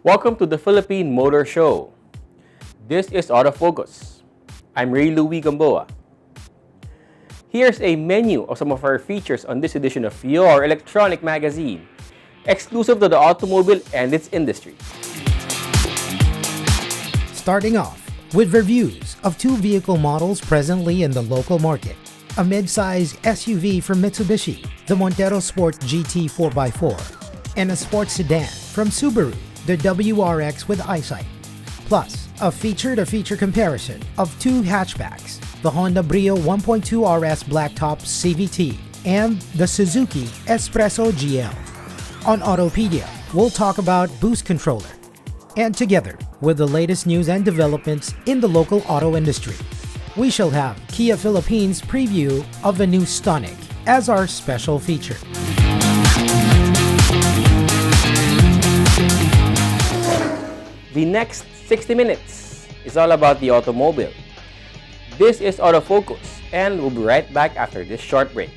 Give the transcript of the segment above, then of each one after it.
Welcome to the Philippine Motor Show. This is Autofocus. I'm Ray Louie Gamboa. Here's a menu of some of our features on this edition of your electronic magazine, exclusive to the automobile and its industry. Starting off with reviews of two vehicle models presently in the local market. A mid-size SUV from Mitsubishi, the Montero Sport GT 4x4, and a sports sedan from Subaru, the WRX with EyeSight. Plus, a feature-to-feature comparison of two hatchbacks, the Honda Brio 1.2 RS Blacktop CVT and the Suzuki Espresso GL. On Autopedia, we'll talk about Boost Controller. And together with the latest news and developments in the local auto industry, we shall have Kia Philippines' preview of the new Stonic as our special feature. The next 60 minutes is all about the automobile. This is Autofocus, and we'll be right back after this short break.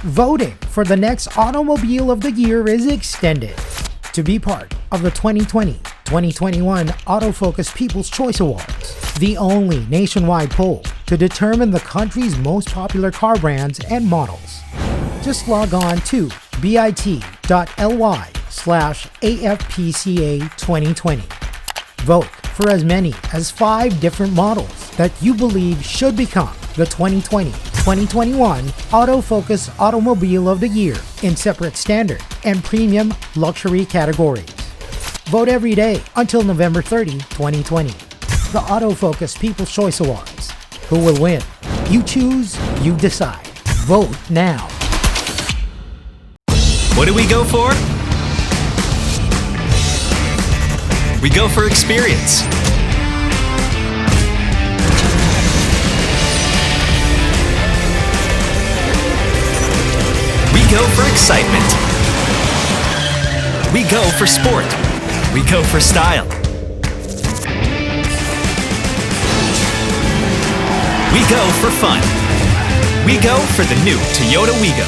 Voting for the next Automobile of the Year is extended. To be part of the 2020-2021 Autofocus People's Choice Awards, the only nationwide poll to determine the country's most popular car brands and models. Just log on to bit.ly/AFPCA2020. Vote for as many as 5 different models that you believe should become the 2020-2021 Autofocus Automobile of the Year in separate standard and premium luxury categories. Vote every day until November 30, 2020. The Autofocus People's Choice Awards. Who will win? You choose, you decide. Vote now. What do we go for? We go for experience. We go for excitement. We go for sport. We go for style. We go for fun. We go for the new Toyota Wigo.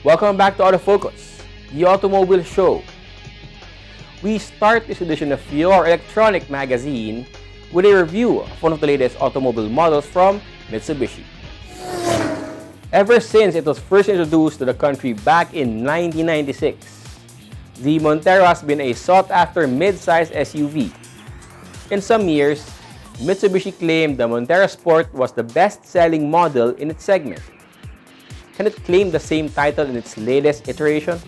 Welcome back to Autofocus, the automobile show. We start this edition of your electronic magazine with a review of one of the latest automobile models from Mitsubishi. Ever since it was first introduced to the country back in 1996, the Montero has been a sought-after mid-size SUV. In some years, Mitsubishi claimed the Montero Sport was the best-selling model in its segment. Can it claim the same title in its latest iteration?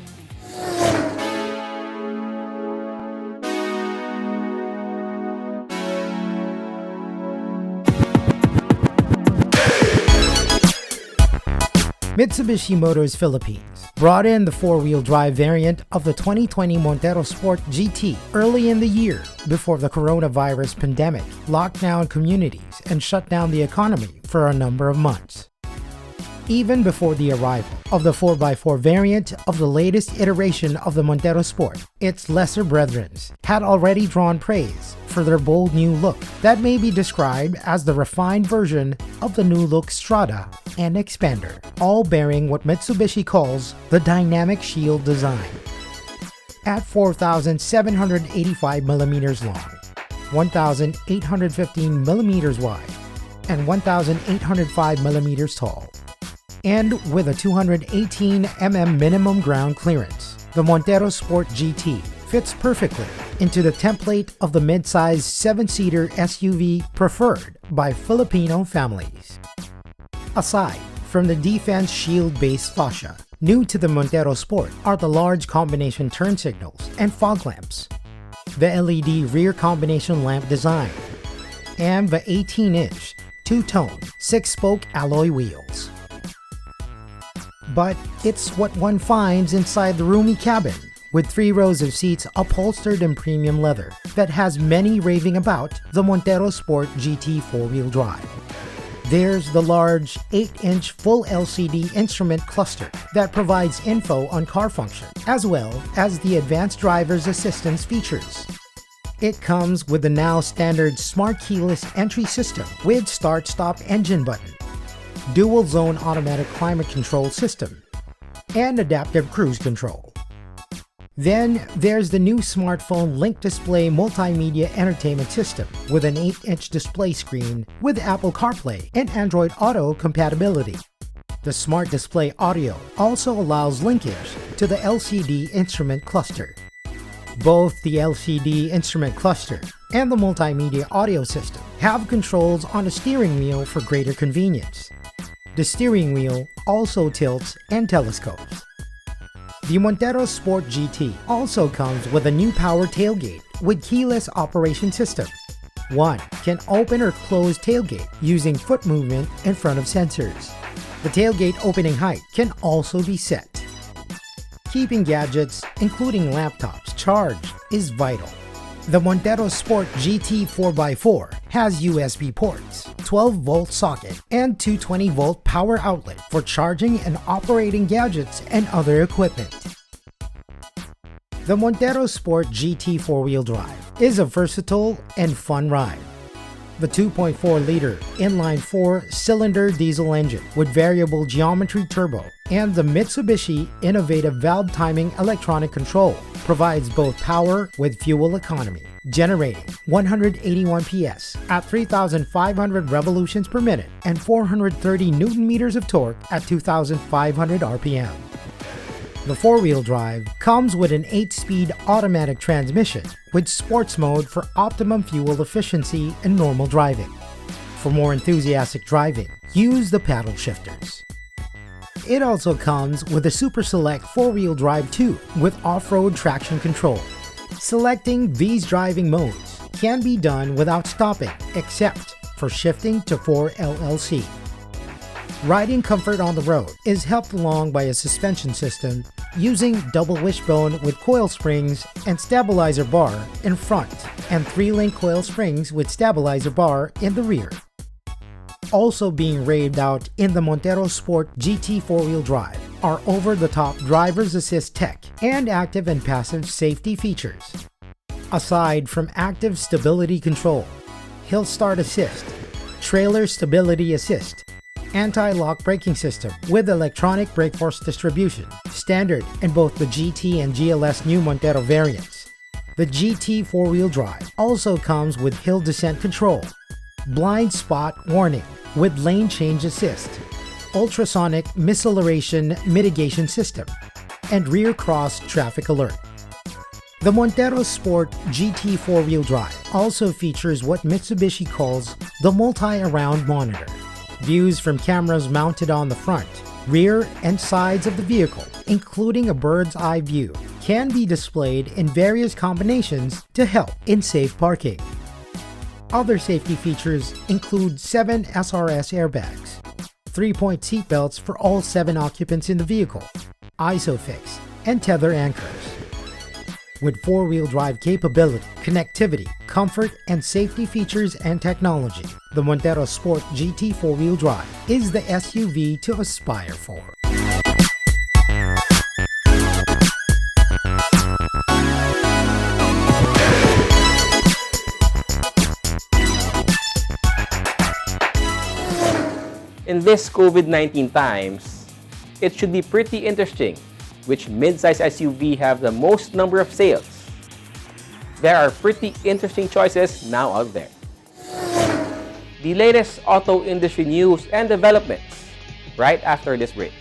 Mitsubishi Motors Philippines brought in the 4-wheel drive variant of the 2020 Montero Sport GT early in the year before the coronavirus pandemic locked down communities and shut down the economy for a number of months. Even before the arrival of the 4x4 variant of the latest iteration of the Montero Sport, its lesser brethrens had already drawn praise for their bold new look that may be described as the refined version of the new look Strada and Expander, all bearing what Mitsubishi calls the Dynamic Shield design. At 4,785mm long, 1,815mm wide, and 1,805mm tall, and with a 218mm minimum ground clearance, the Montero Sport GT fits perfectly into the template of the mid-size 7-seater SUV preferred by Filipino families. Aside from the Defense Shield base fascia, New to the Montero Sport are the large combination turn signals and fog lamps, the LED rear combination lamp design, and the 18-inch, two-tone, six-spoke alloy wheels. But it's what one finds inside the roomy cabin, with 3 rows of seats upholstered in premium leather, that has many raving about the Montero Sport GT 4-wheel drive. There's the large 8-inch full LCD instrument cluster that provides info on car function, as well as the advanced driver's assistance features. It comes with the now standard smart keyless entry system with start-stop engine button, dual zone automatic climate control system, and adaptive cruise control. Then there's the new smartphone Link Display multimedia entertainment system with an 8-inch display screen with Apple CarPlay and Android Auto compatibility. The Smart Display Audio also allows linkage to the LCD instrument cluster. Both the LCD instrument cluster and the multimedia audio system have controls on the steering wheel for greater convenience. The steering wheel also tilts and telescopes. The Montero Sport GT also comes with a new power tailgate with keyless operation system. One can open or close tailgate using foot movement in front of sensors. The tailgate opening height can also be set. Keeping gadgets, including laptops, charged is vital. The Montero Sport GT 4x4 has USB ports, 12-volt socket, and 220-volt power outlet for charging and operating gadgets and other equipment. The Montero Sport GT 4-wheel drive is a versatile and fun ride. The 2.4-liter inline 4-cylinder diesel engine with variable geometry turbo and the Mitsubishi innovative valve timing electronic control provides both power with fuel economy, generating 181 PS at 3,500 revolutions per minute and 430 Newton meters of torque at 2,500 RPM. The 4-wheel drive comes with an 8-speed automatic transmission with sports mode for optimum fuel efficiency and normal driving. For more enthusiastic driving, use the paddle shifters. It also comes with a Super Select 4-wheel drive 2 with off-road traction control. Selecting these driving modes can be done without stopping, except for shifting to 4LLC. Riding comfort on the road is helped along by a suspension system using double wishbone with coil springs and stabilizer bar in front and 3-link coil springs with stabilizer bar in the rear. Also being raved out in the Montero Sport GT 4-wheel drive are over-the-top driver's assist tech and active and passive safety features. Aside from active stability control, hill start assist, trailer stability assist, anti-lock braking system with electronic brake force distribution, standard in both the GT and GLS new Montero variants. The GT 4-wheel drive also comes with hill descent control, blind spot warning with lane change assist, ultrasonic misacceleration mitigation system, and rear cross traffic alert. The Montero Sport GT 4-wheel drive also features what Mitsubishi calls the multi-around monitor. Views from cameras mounted on the front, rear, and sides of the vehicle, including a bird's eye view, can be displayed in various combinations to help in safe parking. Other safety features include 7 SRS airbags, 3-point seat belts for all 7 occupants in the vehicle, ISOFIX, and tether anchors. With 4-wheel drive capability, connectivity, comfort, and safety features and technology, the Montero Sport GT 4-wheel drive is the SUV to aspire for. In this COVID-19 times, it should be pretty interesting which mid-size SUV have the most number of sales. There are pretty interesting choices now out there. The latest auto industry news and developments right after this break.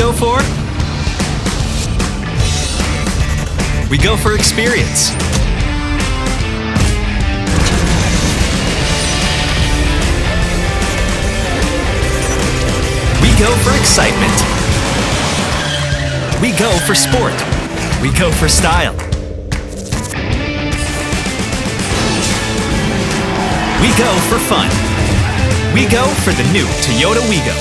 go for? We go for experience. We go for excitement. We go for sport. We go for style. We go for fun. We go for the new Toyota Wigo.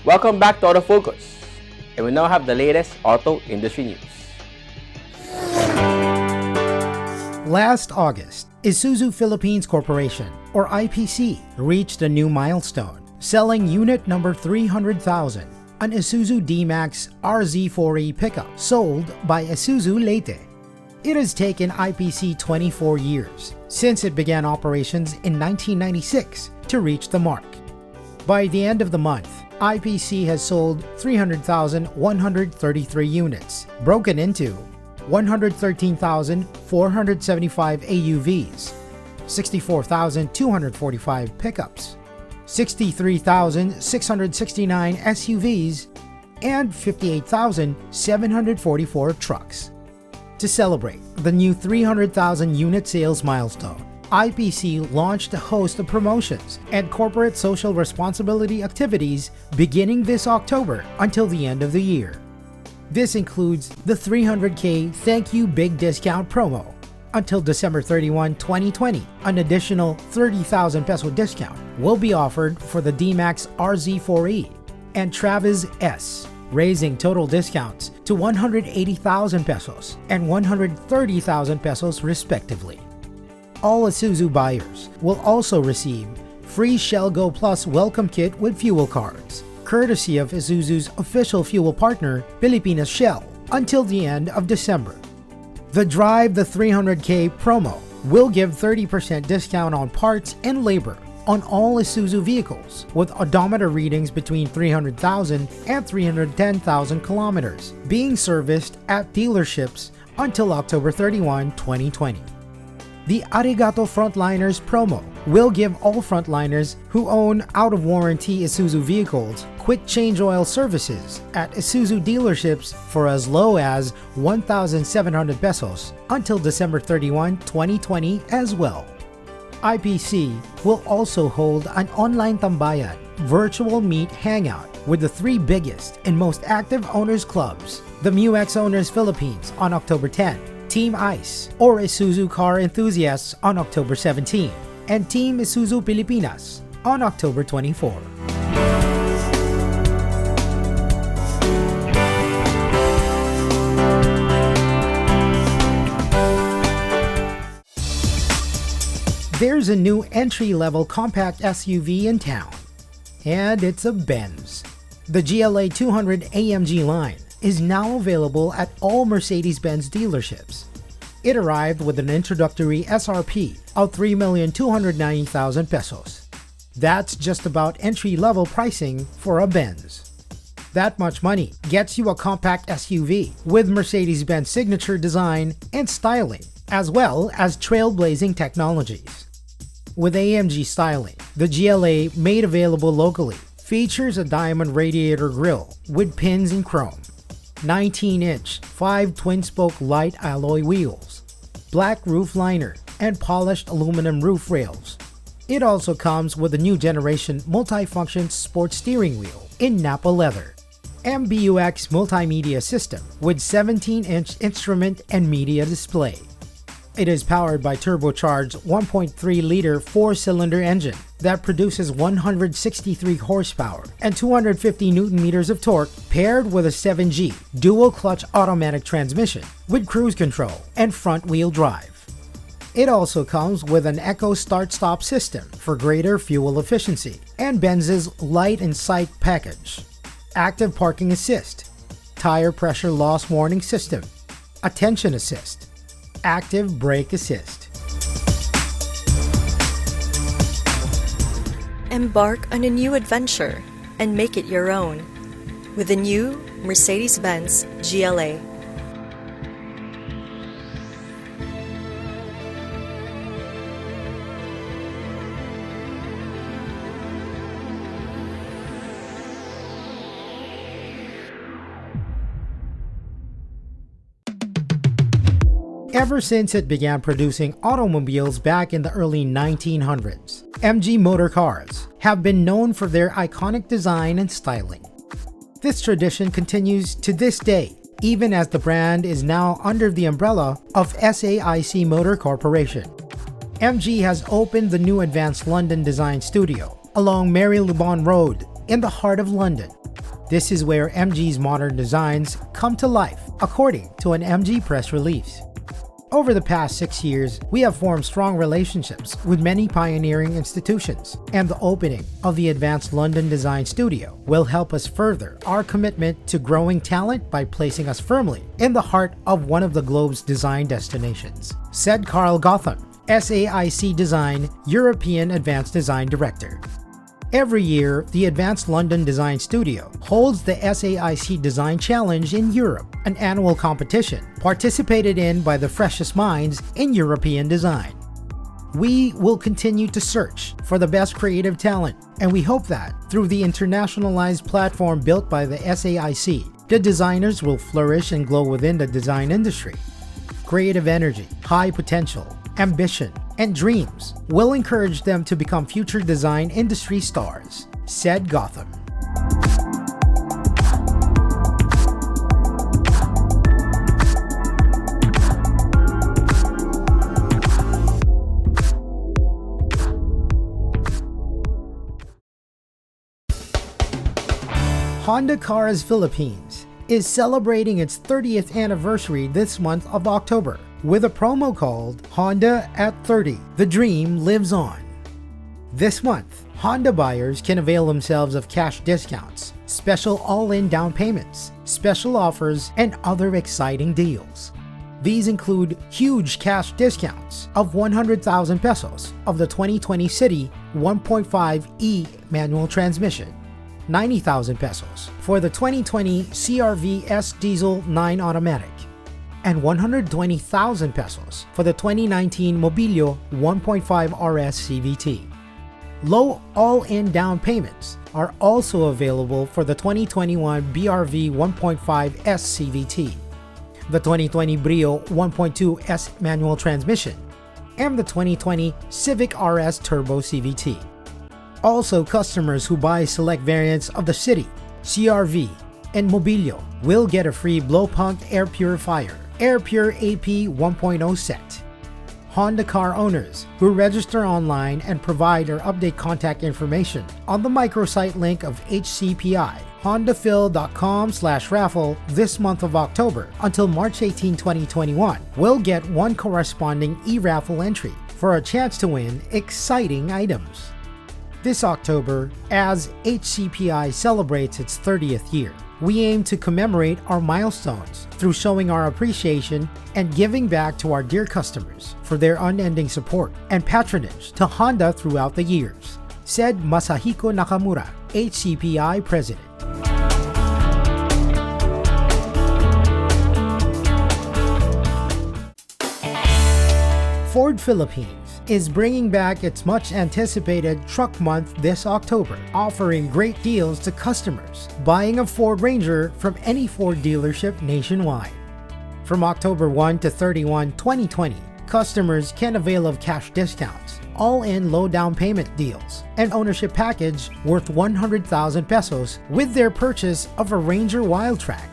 Welcome back to Autofocus, and we now have the latest auto industry news. Last August, Isuzu Philippines Corporation, or IPC, reached a new milestone, selling unit number 300,000, an Isuzu D-Max RZ4E pickup sold by Isuzu Leyte. It has taken IPC 24 years, since it began operations in 1996, to reach the mark. By the end of the month, IPC has sold 300,133 units, broken into 113,475 AUVs, 64,245 pickups, 63,669 SUVs, and 58,744 trucks. To celebrate the new 300,000 unit sales milestone, IPC launched a host of promotions and corporate social responsibility activities beginning this October until the end of the year. This includes the 300K Thank You Big Discount promo. Until December 31, 2020, an additional 30,000 peso discount will be offered for the D-Max RZ4E and Travis S, raising total discounts to 180,000 pesos and 130,000 pesos respectively. All Isuzu buyers will also receive free Shell Go Plus welcome kit with fuel cards, courtesy of Isuzu's official fuel partner, Pilipinas Shell, until the end of December. The Drive the 300K promo will give 30% discount on parts and labor on all Isuzu vehicles with odometer readings between 300,000 and 310,000 kilometers being serviced at dealerships until October 31, 2020. The Arigato Frontliners promo will give all frontliners who own out-of-warranty Isuzu vehicles quick change oil services at Isuzu dealerships for as low as 1,700 pesos until December 31, 2020 as well. IPC will also hold an online tambayan virtual meet hangout with the three biggest and most active owners clubs, the MUX Owners Philippines on October 10, Team ICE or Isuzu Car Enthusiasts on October 17, and Team Isuzu Pilipinas on October 24. There's a new entry-level compact SUV in town, and it's a Benz. The GLA 200 AMG line is now available at all Mercedes-Benz dealerships. It arrived with an introductory SRP of 3,290,000 pesos. That's just about entry-level pricing for a Benz. That much money gets you a compact SUV with Mercedes-Benz signature design and styling, as well as trailblazing technologies. With AMG styling, the GLA, made available locally, features a diamond radiator grille with pins in chrome, 19-inch 5 twin-spoke light alloy wheels, black roof liner, and polished aluminum roof rails. It also comes with a new generation multifunction sports steering wheel in Napa leather, MBUX multimedia system with 17-inch instrument and media display. It is powered by turbocharged 1.3-liter 4-cylinder engine that produces 163 horsepower and 250 Nm of torque, paired with a 7G dual-clutch automatic transmission with cruise control and front-wheel drive. It also comes with an Eco Start-Stop system for greater fuel efficiency and Benz's Light and Sight package, active parking assist, tire pressure loss warning system, attention assist, active brake assist. Embark on a new adventure and make it your own with the new Mercedes-Benz GLA. Ever since it began producing automobiles back in the early 1900s, MG Motor Cars have been known for their iconic design and styling. This tradition continues to this day, even as the brand is now under the umbrella of SAIC Motor Corporation. MG has opened the new Advanced London Design Studio along Marylebone Road in the heart of London. This is where MG's modern designs come to life, according to an MG press release. Over the past 6 years, we have formed strong relationships with many pioneering institutions, and the opening of the Advanced London Design Studio will help us further our commitment to growing talent by placing us firmly in the heart of one of the globe's design destinations, said Carl Gotham, SAIC Design European Advanced Design Director. Every year, the Advanced London Design Studio holds the SAIC Design Challenge in Europe, an annual competition participated in by the freshest minds in European design. We will continue to search for the best creative talent, and we hope that through the internationalized platform built by the SAIC, the designers will flourish and glow within the design industry. Creative energy, high potential, ambition, and dreams will encourage them to become future design industry stars, said Gotham. Honda Cars Philippines is celebrating its 30th anniversary this month of October with a promo called Honda at 30. The dream lives on. This month, Honda buyers can avail themselves of cash discounts, special all-in down payments, special offers, and other exciting deals. These include huge cash discounts of 100,000 pesos of the 2020 City 1.5e manual transmission, 90,000 pesos for the 2020 CRV S Diesel 9 Automatic, and 120,000 pesos for the 2019 Mobilio 1.5 RS CVT. Low all-in down payments are also available for the 2021 BRV 1.5 S CVT, the 2020 Brio 1.2 S manual transmission, and the 2020 Civic RS Turbo CVT. Also, customers who buy select variants of the City, CRV, and Mobilio will get a free blow-punk air purifier, AirPure AP 1.0 set. Honda car owners who register online and provide or update contact information on the microsite link of HCPI, hondaphil.com/raffle this month of October until March 18, 2021 will get one corresponding e-raffle entry for a chance to win exciting items. This October, as HCPI celebrates its 30th year, we aim to commemorate our milestones through showing our appreciation and giving back to our dear customers for their unending support and patronage to Honda throughout the years, said Masahiko Nakamura, HCPI president. Ford Philippines is bringing back its much-anticipated Truck Month this October, offering great deals to customers buying a Ford Ranger from any Ford dealership nationwide. From October 1 to 31, 2020, customers can avail of cash discounts, all-in low down payment deals, and ownership package worth 100,000 pesos with their purchase of a Ranger Wildtrak,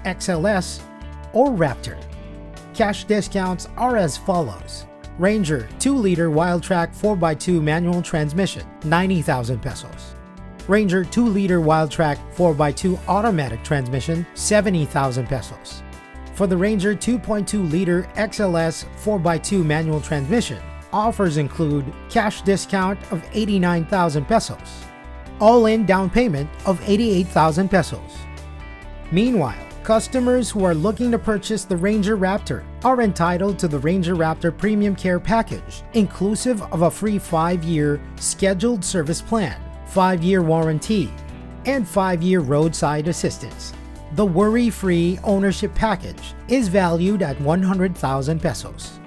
XLS, or Raptor. Cash discounts are as follows. Ranger 2-liter Wildtrak 4x2 manual transmission, 90,000 pesos. Ranger 2-liter Wildtrak 4x2 automatic transmission, 70,000 pesos. For the Ranger 2.2-liter XLS 4x2 manual transmission, offers include cash discount of 89,000 pesos, all-in down payment of 88,000 pesos. Meanwhile, Customers who are looking to purchase the Ranger Raptor are entitled to the Ranger Raptor Premium Care Package, inclusive of a free 5-year scheduled service plan, 5-year warranty, and 5-year roadside assistance. The worry-free ownership package is valued at 100,000 pesos.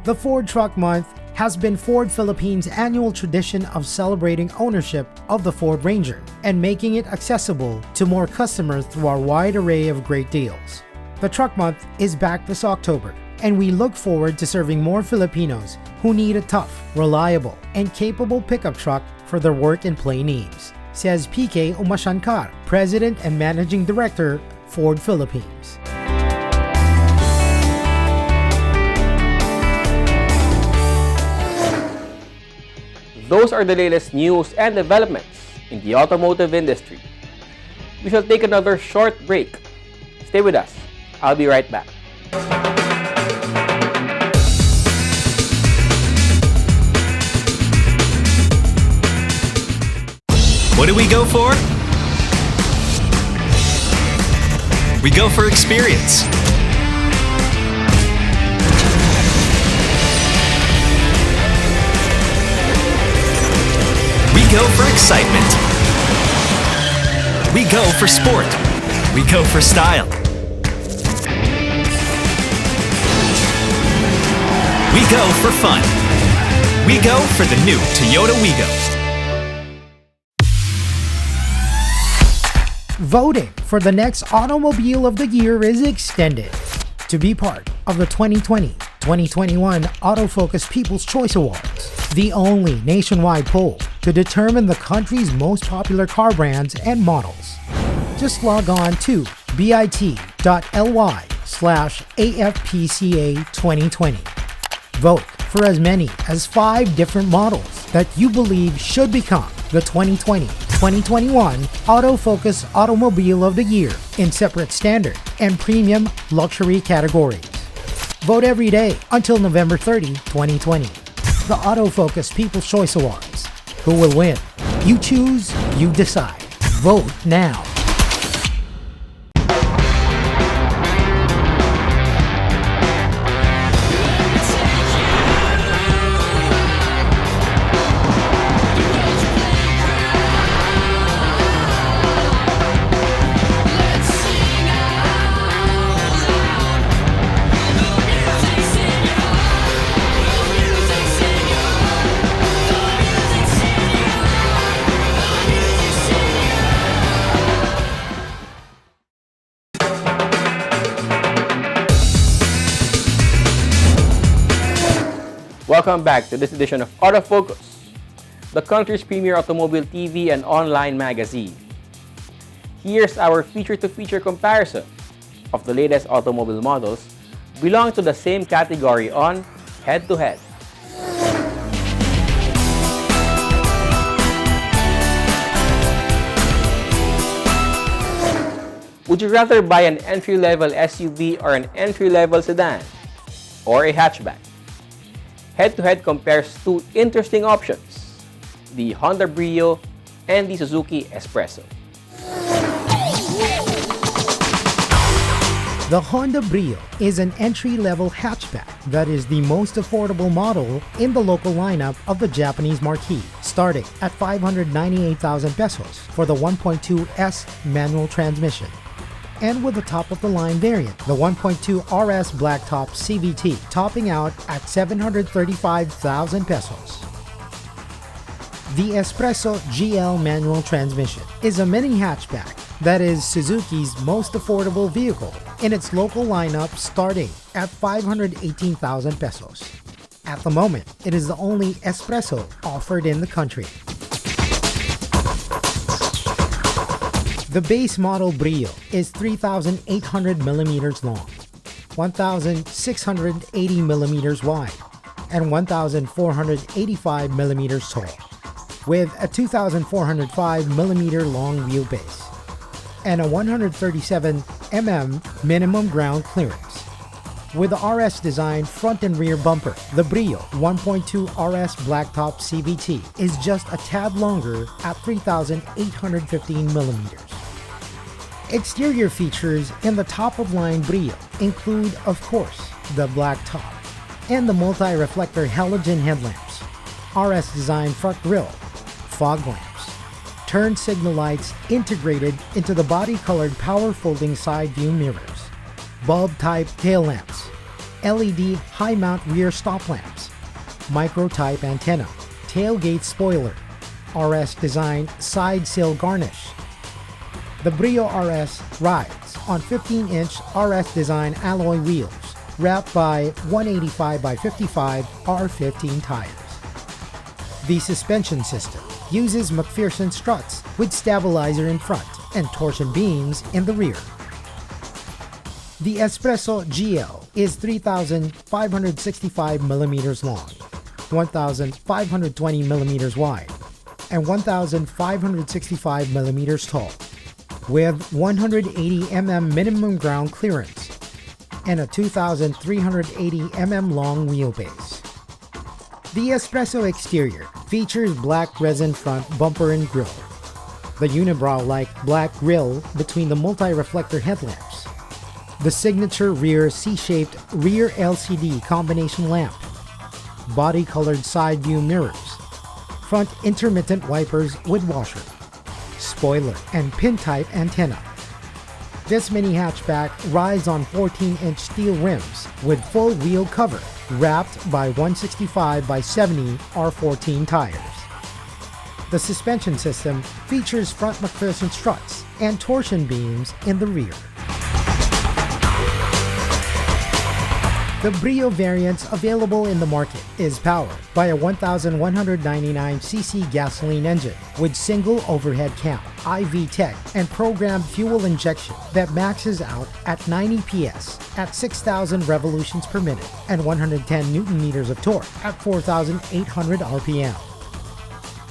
The Ford Truck Month has been Ford Philippines' annual tradition of celebrating ownership of the Ford Ranger and making it accessible to more customers through our wide array of great deals. The Truck Month is back this October, and we look forward to serving more Filipinos who need a tough, reliable, and capable pickup truck for their work and play needs, says PK Umashankar, President and Managing Director, Ford Philippines. Those are the latest news and developments in the automotive industry. We shall take another short break. Stay with us. I'll be right back. What do we go for? We go for experience. We go for excitement. We go for sport. We go for style. We go for fun. We go for the new Toyota Wigo. Voting for the next Automobile of the Year is extended. To be part of the 2020-2021 Autofocus People's Choice Awards, the only nationwide poll to determine the country's most popular car brands and models. Just log on to bit.ly/AFPCA2020. Vote for as many as 5 different models that you believe should become the 2020-2021 Autofocus Automobile of the Year in separate standard and premium luxury categories. Vote every day until November 30, 2020. The Autofocus People's Choice Awards. Who will win? You choose, you decide. Vote now. Welcome back to this edition of Autofocus, the country's premier automobile TV and online magazine. Here's our feature-to-feature comparison of the latest automobile models belong to the same category on Head-to-Head. Would you rather buy an entry-level SUV or an entry-level sedan, or a hatchback? Head-to-Head compares 2 interesting options, the Honda Brio and the Suzuki Espresso. The Honda Brio is an entry-level hatchback that is the most affordable model in the local lineup of the Japanese marquee, starting at 598,000 pesos for the 1.2S manual transmission. And with the top-of-the-line variant, the 1.2 RS Blacktop CVT, topping out at 735,000 pesos. The Espresso GL manual transmission is a mini hatchback that is Suzuki's most affordable vehicle in its local lineup, starting at 518,000 pesos. At the moment, it is the only Espresso offered in the country. The base model Brio is 3,800 millimeters long, 1,680 millimeters wide, and 1,485 millimeters tall, with a 2,405 millimeter long wheelbase and a 137 mm minimum ground clearance. With the RS design front and rear bumper, the Brio 1.2 RS Blacktop CVT is just a tad longer at 3,815 millimeters. Exterior features in the top-of-line Brio include, of course, the black top and the multi-reflector halogen headlamps, RS design front grille, fog lamps, turn signal lights integrated into the body-colored power-folding side view mirrors, bulb-type tail lamps, LED high-mount rear stop lamps, micro-type antenna, tailgate spoiler, RS design side sill garnish. The Brio RS rides on 15-inch RS design alloy wheels wrapped by 185 by 55 R15 tires. The suspension system uses McPherson struts with stabilizer in front and torsion beams in the rear. The Espresso GL is 3,565 mm long, 1,520 mm wide, and 1,565 mm tall, with 180 mm minimum ground clearance and a 2,380 mm long wheelbase. The Espresso exterior features black resin front bumper and grille, the unibrow-like black grille between the multi-reflector headlamps, the signature rear C-shaped rear LCD combination lamp, body-colored side view mirrors, front intermittent wipers with washer, spoiler and pin-type antenna. This mini hatchback rides on 14-inch steel rims with full wheel cover wrapped by 165 by 70 R14 tires. The suspension system features front McPherson struts and torsion beams in the rear. The Brio variants available in the market is powered by a 1,199cc gasoline engine with single overhead cam, IV tech, and programmed fuel injection that maxes out at 90 PS at 6,000 revolutions per minute and 110 Nm of torque at 4,800 RPM.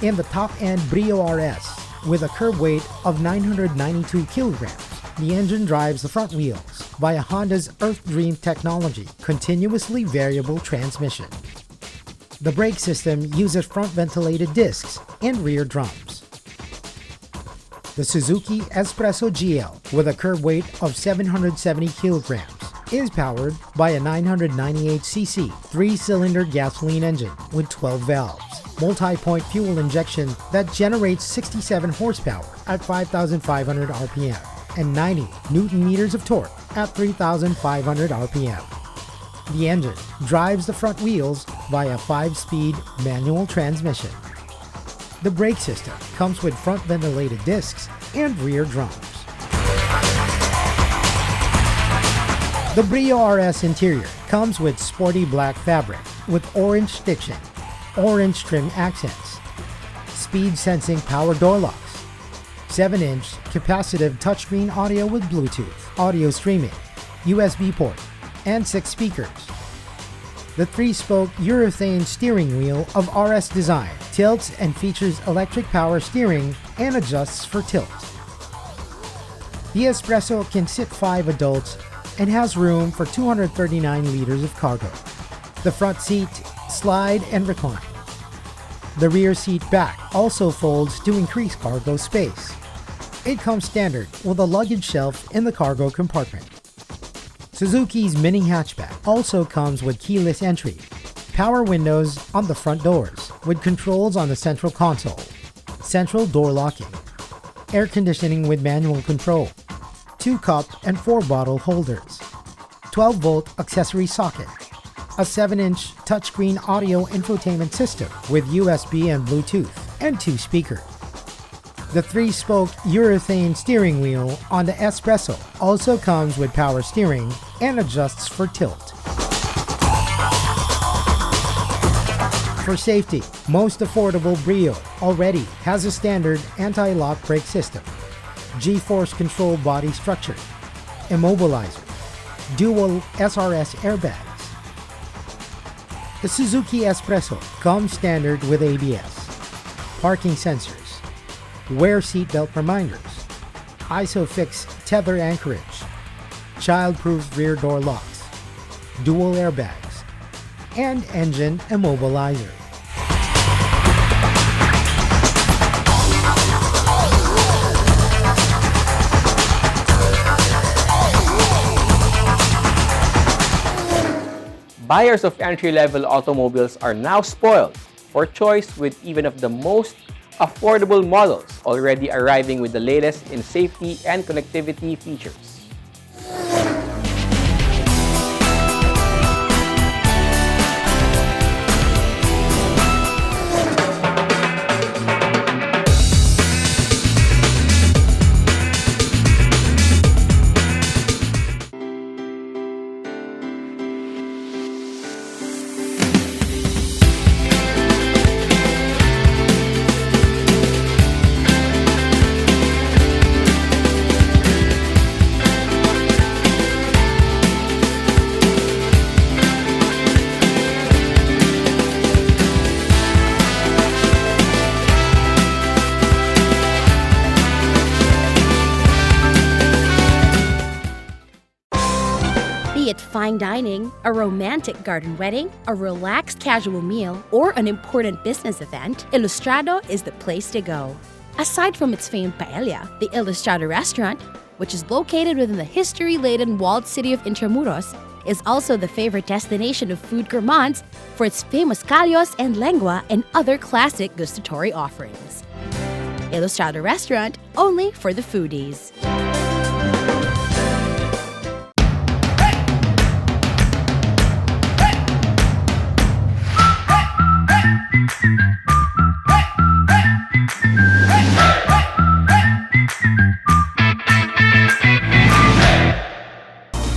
In the top-end Brio RS, with a curb weight of 992 kilograms, the engine drives the front wheels via Honda's Earth Dream technology continuously variable transmission. The brake system uses front ventilated discs and rear drums. The Suzuki Espresso GL, with a curb weight of 770 kilograms, is powered by a 998cc 3-cylinder gasoline engine with 12 valves, multi-point fuel injection that generates 67 horsepower at 5,500 RPM. and 90 Nm of torque at 3,500 RPM. The engine drives the front wheels via 5-speed manual transmission. The brake system comes with front ventilated discs and rear drums. The Brio RS interior comes with sporty black fabric with orange stitching, orange trim accents, speed sensing power door locks, 7-inch capacitive touchscreen audio with Bluetooth, audio streaming, USB port, and 6 speakers. The 3-spoke urethane steering wheel of RS design tilts and features electric power steering and adjusts for tilt. The Espresso can sit 5 adults and has room for 239 liters of cargo. The front seat slide and recline. The rear seat back also folds to increase cargo space. It comes standard with a luggage shelf in the cargo compartment. Suzuki's mini hatchback also comes with keyless entry, power windows on the front doors with controls on the central console, central door locking, air conditioning with manual control, 2 cup and 4 bottle holders, 12-volt accessory socket, a 7-inch touchscreen audio infotainment system with USB and Bluetooth, and 2 speakers. The 3-spoke urethane steering wheel on the Espresso also comes with power steering and adjusts for tilt. For safety, most affordable Brio already has a standard anti-lock brake system, G-force control body structure, immobilizer, dual SRS airbags. The Suzuki Espresso comes standard with ABS, parking sensors, wear seatbelt reminders, ISOFIX tether anchorage, child-proof rear door locks, dual airbags, and engine immobilizer. Buyers of entry-level automobiles are now spoiled for choice with even of the most affordable models already arriving with the latest in safety and connectivity features. Be it fine dining, a romantic garden wedding, a relaxed casual meal, or an important business event, Ilustrado is the place to go. Aside from its famed paella, the Ilustrado restaurant, which is located within the history-laden walled city of Intramuros, is also the favorite destination of food gourmands for its famous callos and lengua and other classic gustatory offerings. Ilustrado restaurant, only for the foodies.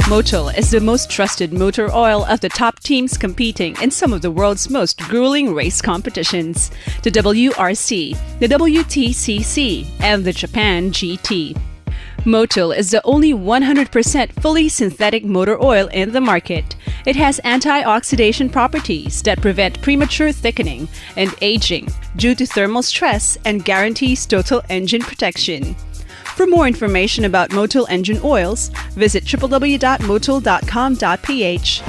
Motul is the most trusted motor oil of the top teams competing in some of the world's most grueling race competitions: the WRC, the WTCC, and the Japan GT. Motul is the only 100% fully synthetic motor oil in the market. It has antioxidant properties that prevent premature thickening and aging due to thermal stress and guarantees total engine protection. For more information about Motul engine oils, visit www.motul.com.ph.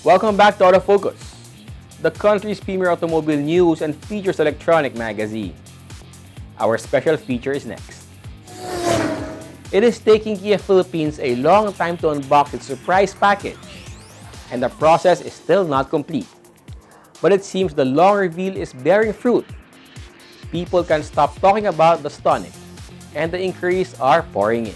Welcome back to Autofocus, the country's premier automobile news and features electronic magazine. Our special feature is next. It is taking Kia Philippines a long time to unbox its surprise package, and the process is still not complete. But it seems the long reveal is bearing fruit. People can't stop talking about the Stonic, and the inquiries are pouring in.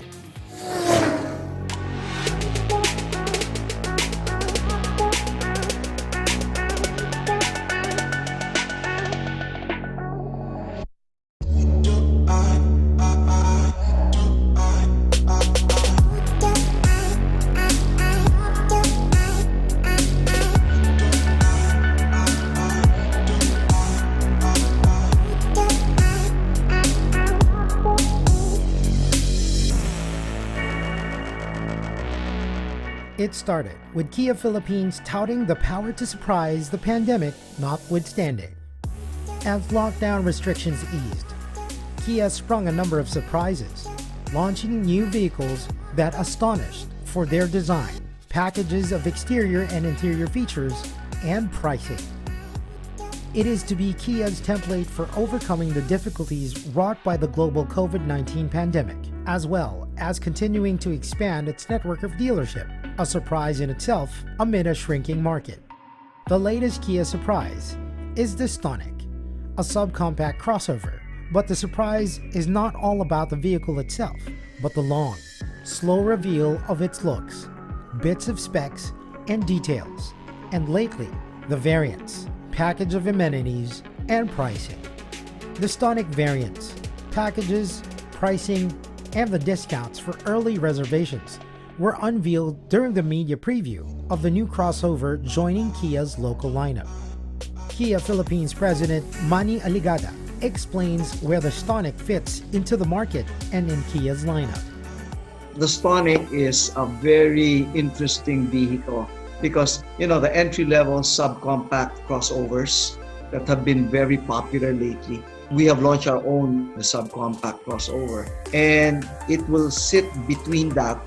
It started with Kia Philippines touting the power to surprise, the pandemic notwithstanding. As lockdown restrictions eased, Kia sprung a number of surprises, launching new vehicles that astonished for their design, packages of exterior and interior features, and pricing. It is to be Kia's template for overcoming the difficulties wrought by the global COVID-19 pandemic, as well as continuing to expand its network of dealership, a surprise in itself amid a shrinking market. The latest Kia surprise is the Stonic, a subcompact crossover, but the surprise is not all about the vehicle itself, but the long, slow reveal of its looks, bits of specs and details, and lately, the variants, package of amenities, and pricing. The Stonic variants, packages, pricing, and the discounts for early reservations were unveiled during the media preview of the new crossover joining Kia's local lineup. Kia Philippines President Manny Aligada explains where the Stonic fits into the market and in Kia's lineup. The Stonic is a very interesting vehicle because, the entry-level subcompact crossovers that have been very popular lately. We have launched our own subcompact crossover, and it will sit between that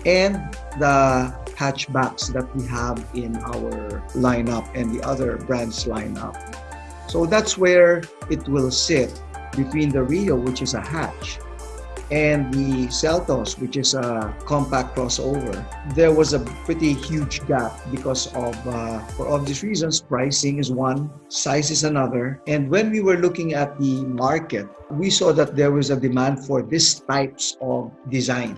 and the hatchbacks that we have in our lineup and the other brands lineup. So that's where it will sit between the Rio, which is a hatch, and the Seltos, which is a compact crossover. There was a pretty huge gap because of, for obvious reasons, pricing is one, size is another. And when we were looking at the market, we saw that there was a demand for these types of design.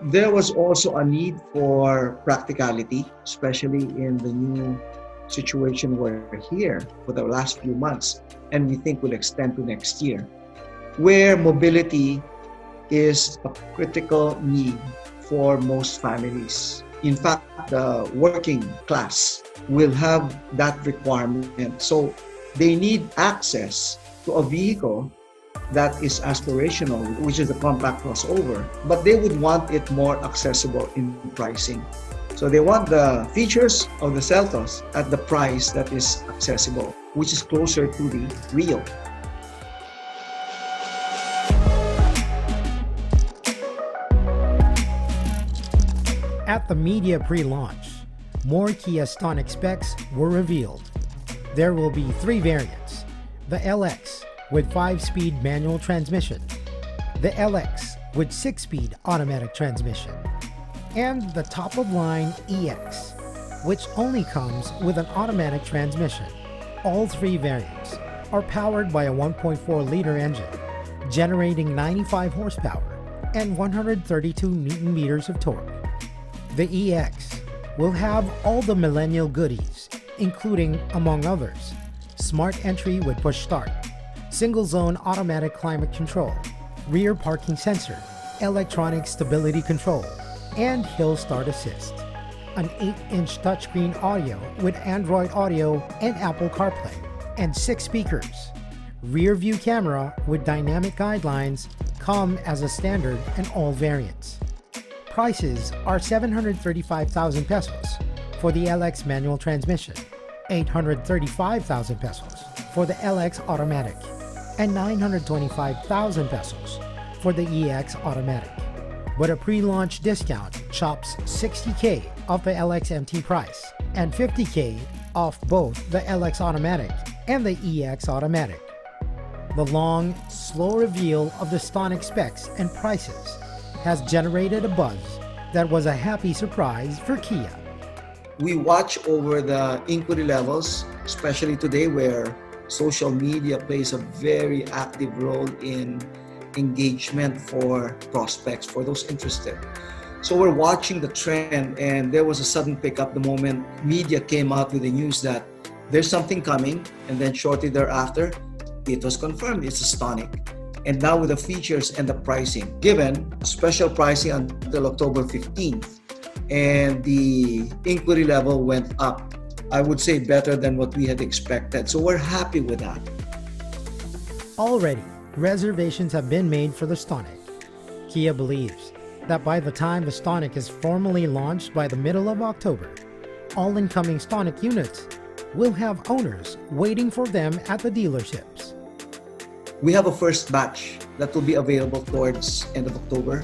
There was also a need for practicality, especially in the new situation we're here for the last few months, and we think will extend to next year, where mobility is a critical need for most families. In fact, the working class will have that requirement. So they need access to a vehicle that is aspirational, which is a compact crossover, but they would want it more accessible in pricing. So they want the features of the Seltos at the price that is accessible, which is closer to the Rio. At the media pre-launch, more Kia Stonic specs were revealed. There will be 3 variants: the LX with 5-speed manual transmission, the LX with 6-speed automatic transmission, and the top-of-line EX, which only comes with an automatic transmission. All 3 variants are powered by a 1.4-liter engine, generating 95 horsepower and 132 Nm of torque. The EX will have all the millennial goodies, including, among others, smart entry with push start, single-zone automatic climate control, rear parking sensor, electronic stability control, and hill start assist, an 8-inch touchscreen audio with Android Auto and Apple CarPlay, and 6 speakers. Rear view camera with dynamic guidelines come as a standard in all variants. Prices are 735,000 pesos for the LX manual transmission, 835,000 pesos for the LX automatic, and 925,000 pesos for the EX automatic. But a pre-launch discount chops 60K off the LX MT price and 50K off both the LX automatic and the EX automatic. The long, slow reveal of the Stonic specs and prices has generated a buzz that was a happy surprise for Kia. We watch over the inquiry levels, especially today where social media plays a very active role in engagement for prospects, for those interested. So we're watching the trend, and there was a sudden pickup the moment media came out with the news that there's something coming, and then shortly thereafter, it was confirmed it's a Stonic. And now with the features and the pricing, given special pricing until October 15th, and the inquiry level went up, I would say better than what we had expected. So we're happy with that. Already, reservations have been made for the Stonic. Kia believes that by the time the Stonic is formally launched by the middle of October, all incoming Stonic units will have owners waiting for them at the dealerships. We have a first batch that will be available towards end of October.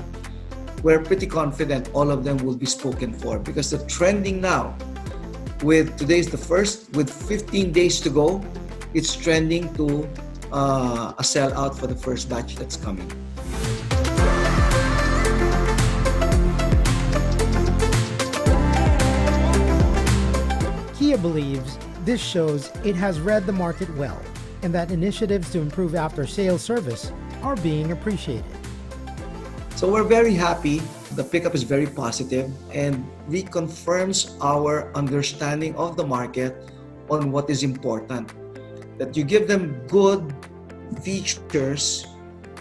We're pretty confident all of them will be spoken for because the trending now, with today's the first, with 15 days to go, it's trending to a sellout for the first batch that's coming. Kia believes this shows it has read the market well and that initiatives to improve after-sales service are being appreciated. So we're very happy. The pickup is very positive and reconfirms our understanding of the market on what is important. That you give them good features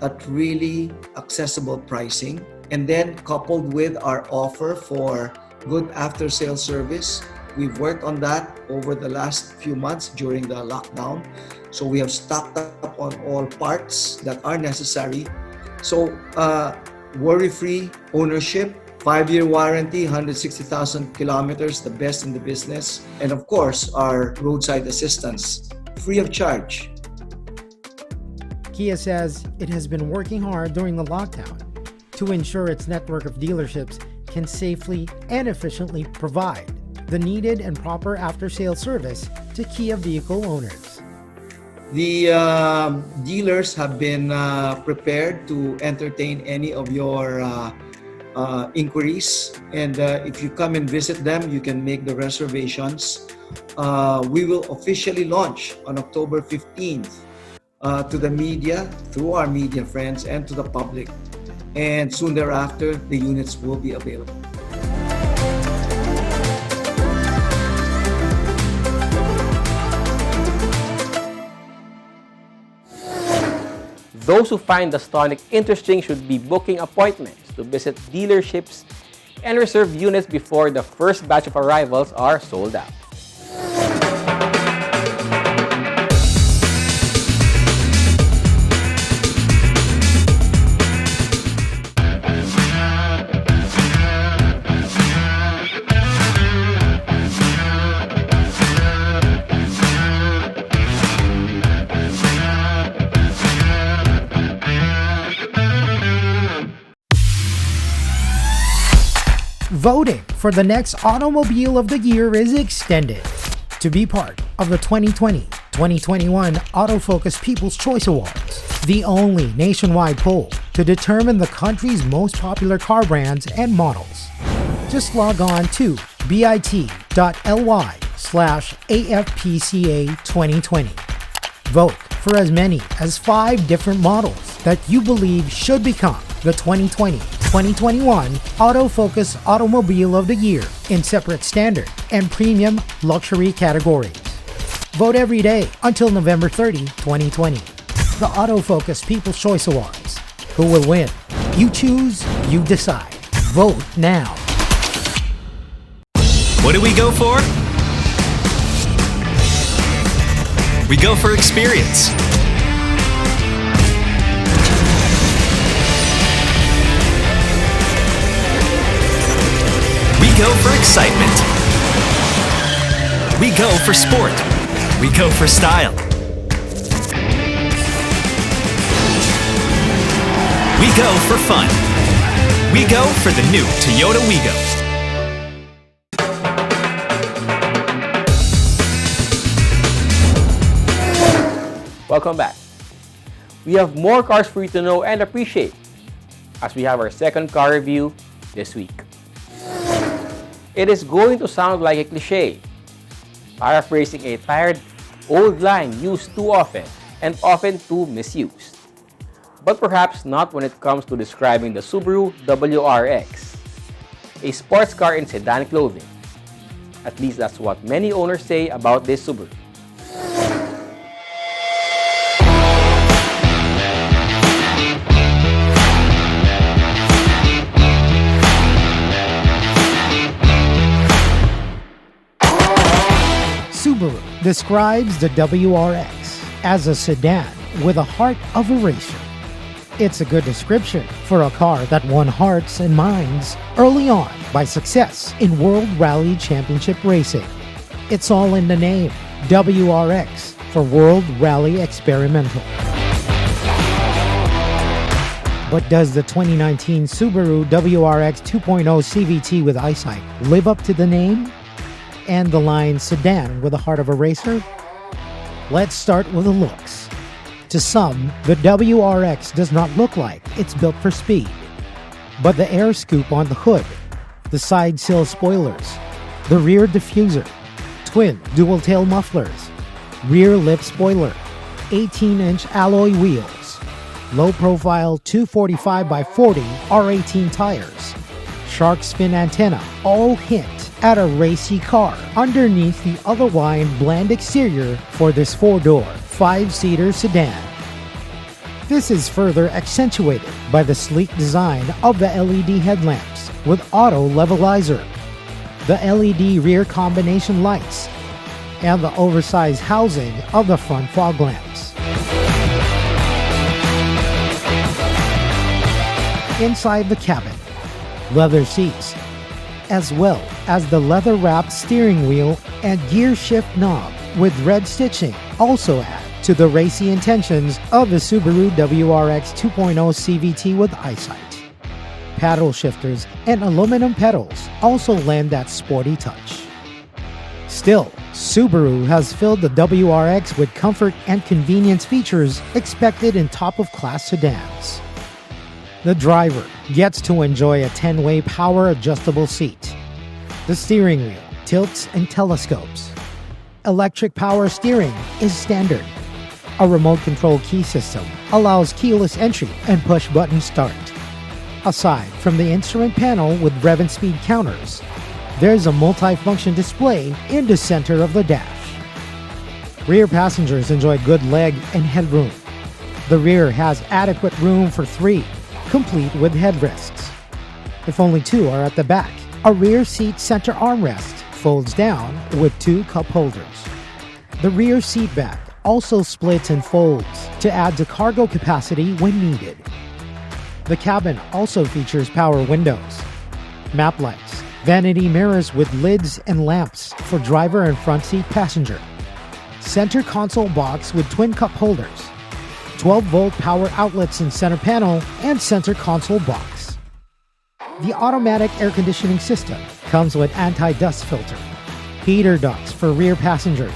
at really accessible pricing, and then coupled with our offer for good after-sales service. We've worked on that over the last few months during the lockdown. So we have stocked up on all parts that are necessary. So worry-free ownership, 5-year warranty, 160,000 kilometers, the best in the business. And of course, our roadside assistance, free of charge. Kia says it has been working hard during the lockdown to ensure its network of dealerships can safely and efficiently provide the needed and proper after-sales service to Kia vehicle owners. The dealers have been prepared to entertain any of your inquiries, and if you come and visit them, you can make the reservations. We will officially launch on October 15th to the media, through our media friends, and to the public. And soon thereafter, the units will be available. Those who find the Stonic interesting should be booking appointments to visit dealerships and reserve units before the first batch of arrivals are sold out. Voting for the next Automobile of the Year is extended. To be part of the 2020-2021 Autofocus People's Choice Awards, the only nationwide poll to determine the country's most popular car brands and models. Just log on to bit.ly/AFPCA2020. Vote for as many as 5 different models that you believe should become the 2020-2021 Autofocus Automobile of the Year in separate standard and premium luxury categories. Vote every day until November 30, 2020. The Autofocus People's Choice Awards. Who will win? You choose, you decide. Vote now. What do we go for? We go for experience. We go for excitement. We go for sport. We go for style. We go for fun. We go for the new Toyota Wigo. Welcome back. We have more cars for you to know and appreciate as we have our second car review this week. It is going to sound like a cliche, paraphrasing a tired old line used too often and often too misused. But perhaps not when it comes to describing the Subaru WRX, a sports car in sedan clothing. At least that's what many owners say about this Subaru. Subaru describes the WRX as a sedan with a heart of a racer. It's a good description for a car that won hearts and minds early on by success in World Rally Championship racing. It's all in the name, WRX for World Rally Experimental. But does the 2019 Subaru WRX 2.0 CVT with EyeSight live up to the name? And the line sedan with the heart of a racer? Let's start with the looks. To some, the WRX does not look like it's built for speed. But the air scoop on the hood, the side sill spoilers, the rear diffuser, twin dual tail mufflers, rear lip spoiler, 18-inch alloy wheels, low profile 245/40 R18 tires, shark fin antenna all hint at a racy car underneath the otherwise bland exterior for this 4-door, 5-seater sedan. This is further accentuated by the sleek design of the LED headlamps with auto levelizer, the LED rear combination lights, and the oversized housing of the front fog lamps. Inside the cabin, leather seats, as well as the leather-wrapped steering wheel and gear shift knob with red stitching also add to the racy intentions of the Subaru WRX 2.0 CVT with EyeSight. Paddle shifters and aluminum pedals also lend that sporty touch. Still, Subaru has filled the WRX with comfort and convenience features expected in top-of-class sedans. The driver gets to enjoy a 10-way power adjustable seat. The steering wheel tilts and telescopes. Electric power steering is standard. A remote control key system allows keyless entry and push-button start. Aside from the instrument panel with rev and speed counters, there's a multi-function display in the center of the dash. Rear passengers enjoy good leg and headroom. The rear has adequate room for 3, complete with headrests. If only 2 are at the back, a rear seat center armrest folds down with 2 cup holders. The rear seat back also splits and folds to add to cargo capacity when needed. The cabin also features power windows, map lights, vanity mirrors with lids and lamps for driver and front seat passenger, center console box with twin cup holders, 12-volt power outlets in center panel and center console box. The automatic air conditioning system comes with anti-dust filter, heater ducts for rear passengers.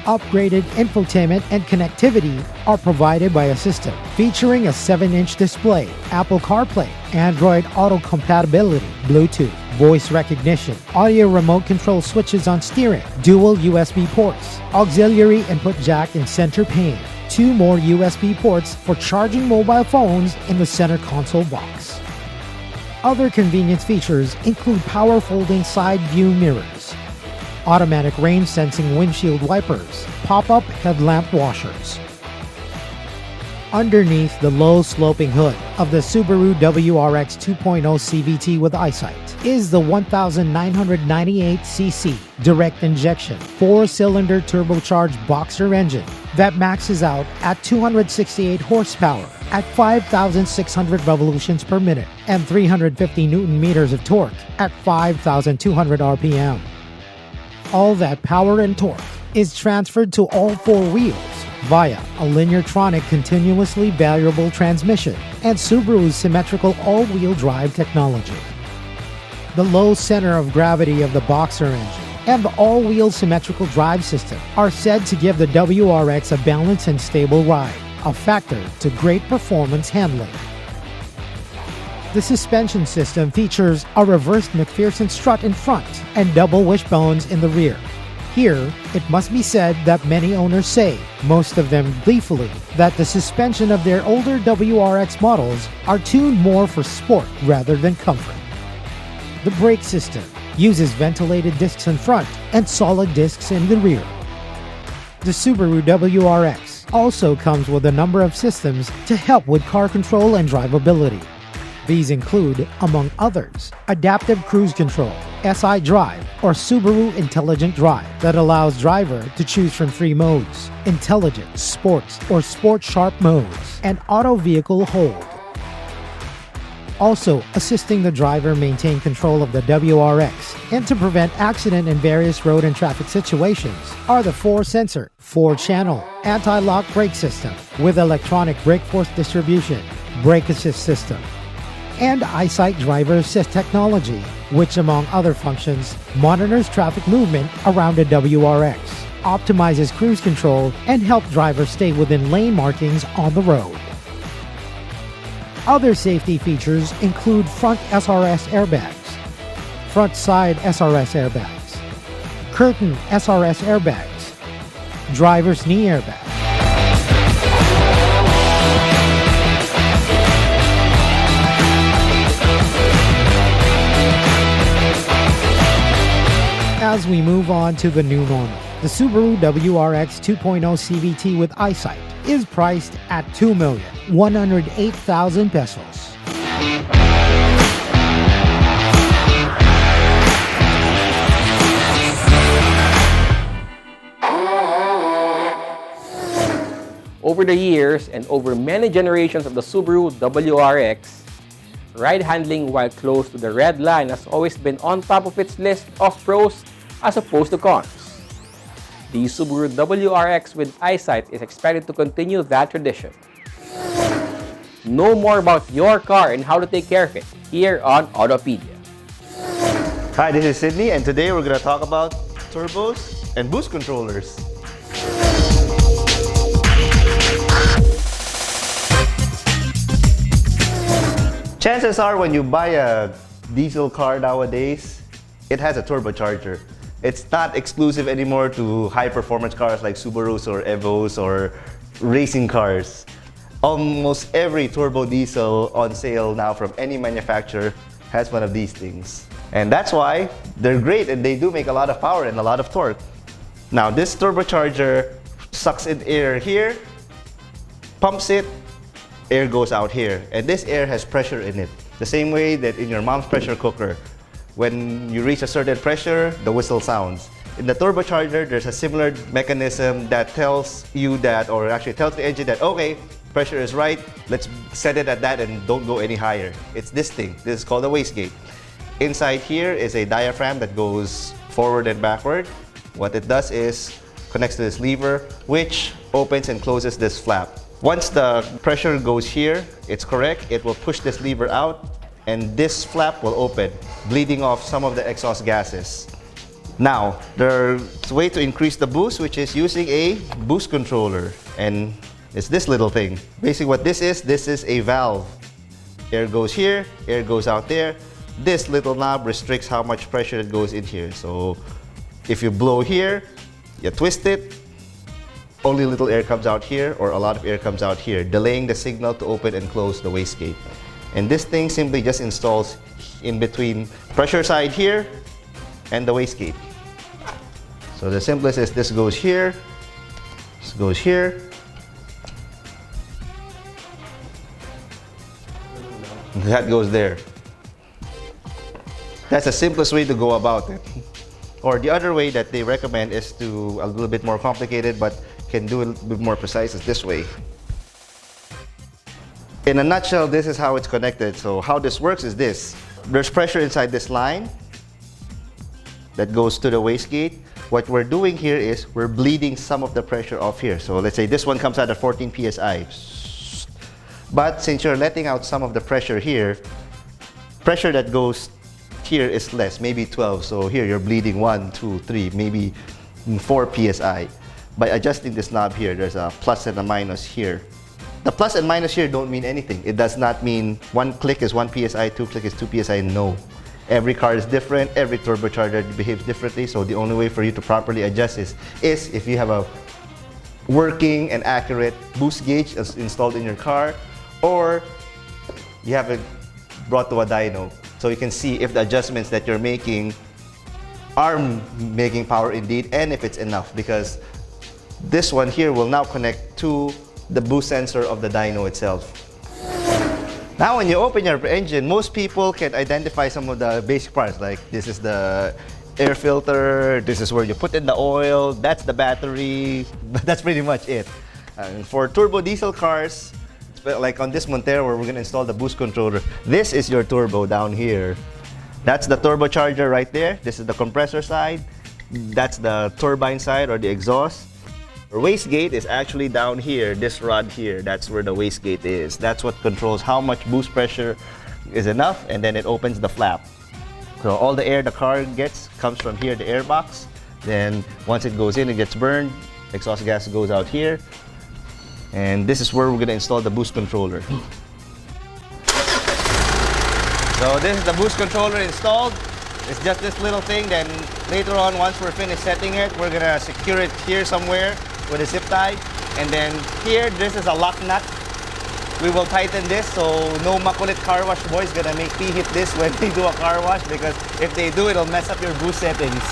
Upgraded infotainment and connectivity are provided by a system featuring a 7-inch display, Apple CarPlay, Android Auto compatibility, Bluetooth, voice recognition, audio remote control switches on steering, dual USB ports, auxiliary input jack in center pane, 2 more USB ports for charging mobile phones in the center console box. Other convenience features include power folding side view mirrors, automatic rain sensing windshield wipers, pop-up headlamp washers. Underneath the low sloping hood of the Subaru WRX 2.0 CVT with EyeSight is the 1998cc direct injection 4-cylinder turbocharged boxer engine that maxes out at 268 horsepower at 5,600 revolutions per minute and 350 newton meters of torque at 5,200 RPM. All that power and torque is transferred to all 4 wheels via a Lineartronic continuously variable transmission and Subaru's symmetrical all-wheel drive technology. The low center of gravity of the Boxer engine and the all-wheel symmetrical drive system are said to give the WRX a balanced and stable ride, a factor to great performance handling. The suspension system features a reversed McPherson strut in front and double wishbones in the rear. Here, it must be said that many owners say, most of them gleefully, that the suspension of their older WRX models are tuned more for sport rather than comfort. The brake system uses ventilated discs in front and solid discs in the rear. The Subaru WRX also comes with a number of systems to help with car control and drivability. These include, among others, Adaptive Cruise Control, SI Drive, or Subaru Intelligent Drive that allows driver to choose from 3 modes: Intelligent, Sports, or Sport Sharp modes, and Auto Vehicle Hold. Also assisting the driver maintain control of the WRX and to prevent accident in various road and traffic situations are the 4-sensor, 4-channel, anti-lock brake system with electronic brake force distribution, brake assist system, and EyeSight Driver Assist technology, which among other functions, monitors traffic movement around the WRX, optimizes cruise control, and helps drivers stay within lane markings on the road. Other safety features include front SRS airbags, front side SRS airbags, curtain SRS airbags, driver's knee airbag. As we move on to the new normal, the Subaru WRX 2.0 CVT with EyeSight is priced at 2,108,000 pesos. Over the years and over many generations of the Subaru WRX, ride handling while close to the red line has always been on top of its list of pros as opposed to cons. The Subaru WRX with EyeSight is expected to continue that tradition. Know more about your car and how to take care of it here on Autopedia. Hi, this is Sydney, and today we're going to talk about turbos, and boost controllers. Chances are when you buy a diesel car nowadays, it has a turbocharger. It's not exclusive anymore to high-performance cars like Subarus or Evos or racing cars. Almost every turbo diesel on sale now from any manufacturer has one of these things. And that's why they're great and they do make a lot of power and a lot of torque. Now this turbocharger sucks in air here, pumps it, air goes out here. And this air has pressure in it. The same way that in your mom's pressure cooker, when you reach a certain pressure, the whistle sounds. In the turbocharger, there's a similar mechanism that tells you that, or actually tells the engine that, okay, pressure is right, let's set it at that and don't go any higher. It's this thing. This is called a wastegate. Inside here is a diaphragm that goes forward and backward. What it does is connects to this lever, which opens and closes this flap. Once the pressure goes here, it's correct, it will push this lever out and this flap will open, bleeding off some of the exhaust gases. Now, there's a way to increase the boost, which is using a boost controller. And it's this little thing. Basically what this is a valve. Air goes here, air goes out there. This little knob restricts how much pressure it goes in here. So if you blow here, you twist it, only little air comes out here or a lot of air comes out here, delaying the signal to open and close the wastegate. And this thing simply just installs in between pressure side here and the wastegate. So the simplest is this goes here, this goes here. That goes there. That's the simplest way to go about it. Or the other way that they recommend is to a little bit more complicated but can do a little bit more precise is this way. In a nutshell, this is how it's connected. So how this works is this. There's pressure inside this line that goes to the wastegate. What we're doing here is we're bleeding some of the pressure off here. So let's say this one comes out at 14 psi. But since you're letting out some of the pressure here, pressure that goes here is less, maybe 12. So here you're bleeding 1, 2, 3, maybe 4 psi. By adjusting this knob here, there's a plus and a minus here. The plus and minus here don't mean anything. It does not mean one click is 1 psi, 2 click is 2 psi. No. Every car is different. Every turbocharger behaves differently. So the only way for you to properly adjust is if you have a working and accurate boost gauge installed in your car, or you have it brought to a dyno. So you can see if the adjustments that you're making are making power indeed, and if it's enough, because this one here will now connect to the boost sensor of the dyno itself. Now when you open your engine, most people can identify some of the basic parts, like this is the air filter, this is where you put in the oil, that's the battery, but that's pretty much it. And for turbo diesel cars, like on this Montero where we're going to install the boost controller, this is your turbo down here. That's the turbocharger right there. This is the compressor side. That's the turbine side or the exhaust. The wastegate is actually down here, this rod here. That's where the wastegate is. That's what controls how much boost pressure is enough, and then it opens the flap. So all the air the car gets comes from here, the air box. Then once it goes in, it gets burned. Exhaust gas goes out here. And this is where we're going to install the boost controller. So this is the boost controller installed. It's just this little thing. Then later on, once we're finished setting it, we're going to secure it here somewhere with a zip tie. And then here, this is a lock nut. We will tighten this so no makulit car wash boy is going to make me hit this when they do a car wash, because if they do, it'll mess up your boost settings.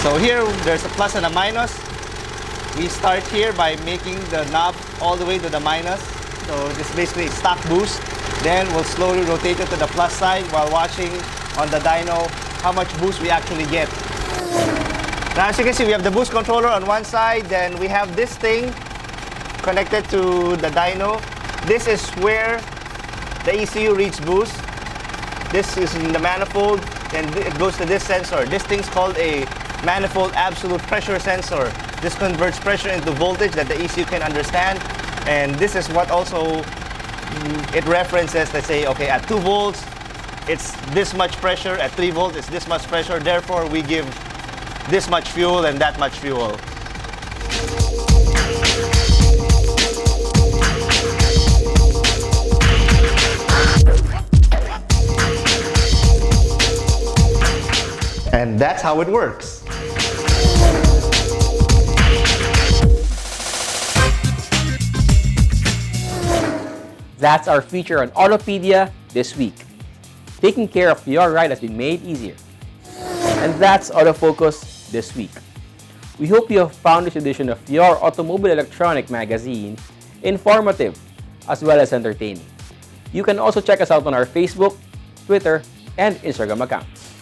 So here, there's a plus and a minus. We start here by making the knob all the way to the minus. So this is basically stock boost. Then we'll slowly rotate it to the plus side while watching on the dyno how much boost we actually get. Now as you can see, we have the boost controller on one side, then we have this thing connected to the dyno. This is where the ECU reads boost. This is in the manifold, and it goes to this sensor. This thing's called a manifold absolute pressure sensor. This converts pressure into voltage that the ECU can understand, and this is what also it references. Let's say, okay, at 2 volts, it's this much pressure. At 3 volts, it's this much pressure. Therefore, we give this much fuel and that much fuel. And that's how it works. That's our feature on Autopedia this week. Taking care of your ride has been made easier. And that's Autofocus this week. We hope you have found this edition of your Automobile Electronic magazine informative as well as entertaining. You can also check us out on our Facebook, Twitter, and Instagram accounts.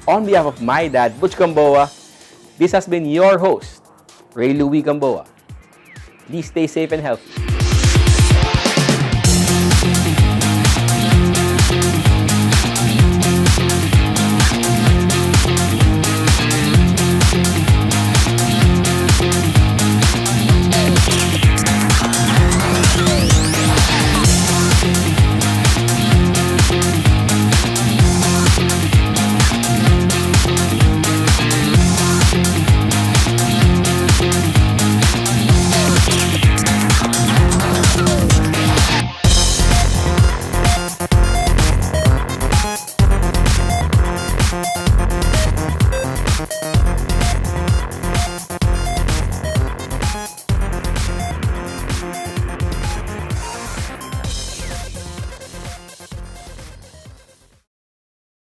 On behalf of my dad, Butch Gamboa, this has been your host, Ray Louie Gamboa. Please stay safe and healthy.